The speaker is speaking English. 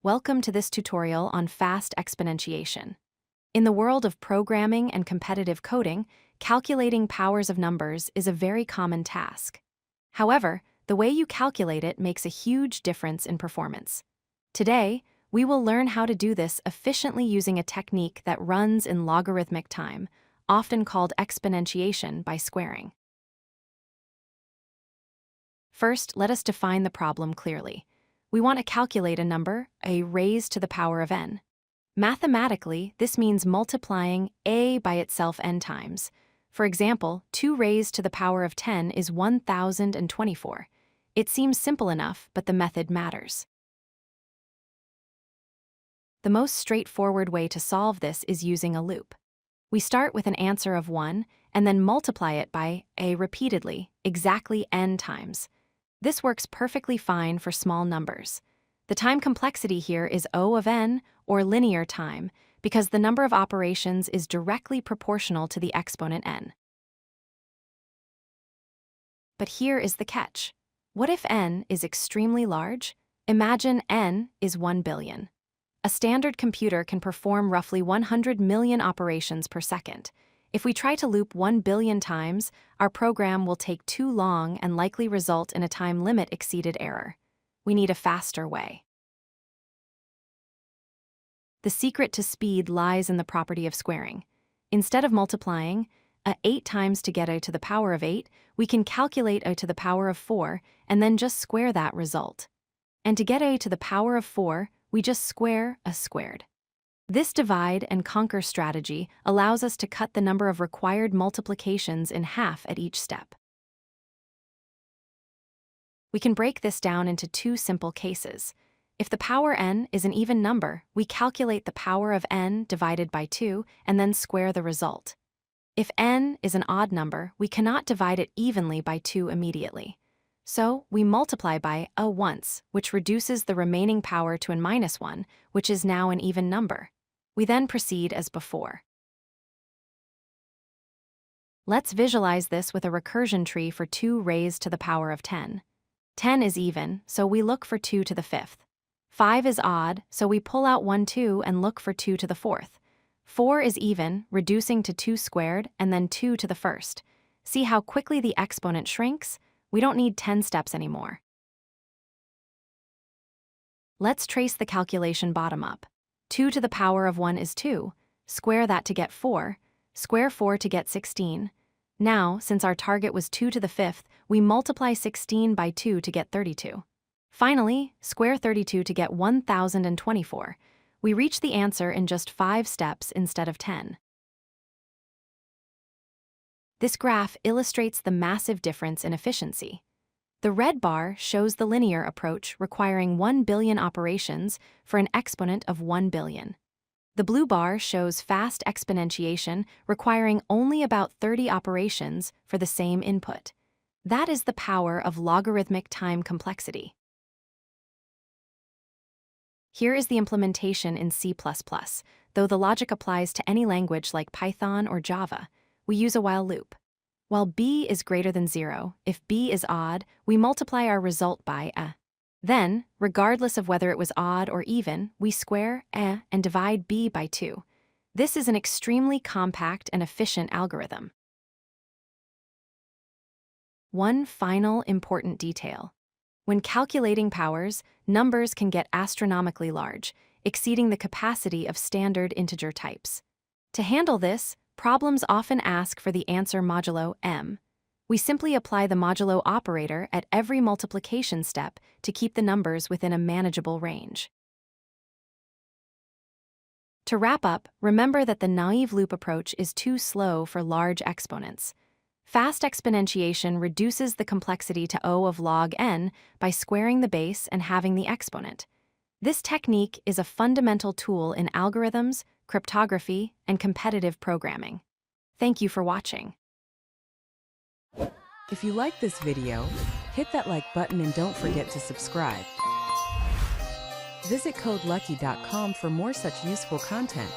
Welcome to this tutorial on fast exponentiation. In the world of programming and competitive coding, calculating powers of numbers is a very common task. However, the way you calculate it makes a huge difference in performance. Today, we will learn how to do this efficiently using a technique that runs in logarithmic time, often called exponentiation by squaring. First, let us define the problem clearly. We want to calculate a number, a raised to the power of n. Mathematically, this means multiplying a by itself n times. For example, 2 raised to the power of 10 is 1024. It seems simple enough, but the method matters. The most straightforward way to solve this is using a loop. We start with an answer of 1 and then multiply it by a repeatedly, exactly n times. This works perfectly fine for small numbers. The time complexity here is O of n, or linear time, because the number of operations is directly proportional to the exponent n. But here is the catch. What if n is extremely large? Imagine n is 1 billion. A standard computer can perform roughly 100 million operations per second. If we try to loop 1 billion times, our program will take too long and likely result in a time limit exceeded error. We need a faster way. The secret to speed lies in the property of squaring. Instead of multiplying 8 times to get a to the power of 8, we can calculate a to the power of 4 and then just square that result. And to get a to the power of 4, we just square a squared. This divide and conquer strategy allows us to cut the number of required multiplications in half at each step. We can break this down into 2 simple cases. If the power n is an even number, we calculate the power of n divided by 2 and then square the result. If n is an odd number, we cannot divide it evenly by 2 immediately. So we multiply by a once, which reduces the remaining power to n minus 1, which is now an even number. We then proceed as before. Let's visualize this with a recursion tree for 2 raised to the power of 10. 10 is even, so we look for 2 to the 5th. 5 is odd, so we pull out 1 2 and look for 2 to the 4th. 4 is even, reducing to 2 squared and then 2 to the 1st. See how quickly the exponent shrinks? We don't need 10 steps anymore. Let's trace the calculation bottom up. 2 to the power of 1 is 2. Square that to get 4. Square 4 to get 16. Now, since our target was 2 to the 5th, we multiply 16 by 2 to get 32. Finally, square 32 to get 1024. We reach the answer in just 5 steps instead of 10. This graph illustrates the massive difference in efficiency. The red bar shows the linear approach requiring 1 billion operations for an exponent of 1 billion. The blue bar shows fast exponentiation requiring only about 30 operations for the same input. That is the power of logarithmic time complexity. Here is the implementation in C++. Though the logic applies to any language like Python or Java, we use a while loop. While b is greater than 0, if b is odd, we multiply our result by a. Then, regardless of whether it was odd or even, we square a and divide b by 2. This is an extremely compact and efficient algorithm. One final important detail. When calculating powers, numbers can get astronomically large, exceeding the capacity of standard integer types. To handle this, problems often ask for the answer modulo m. We simply apply the modulo operator at every multiplication step to keep the numbers within a manageable range. To wrap up, remember that the naive loop approach is too slow for large exponents. Fast exponentiation reduces the complexity to O of log n by squaring the base and halving the exponent. This technique is a fundamental tool in algorithms, cryptography, and competitive programming. Thank you for watching. If you like this video, hit that like button and don't forget to subscribe. Visit codelucky.com for more such useful content.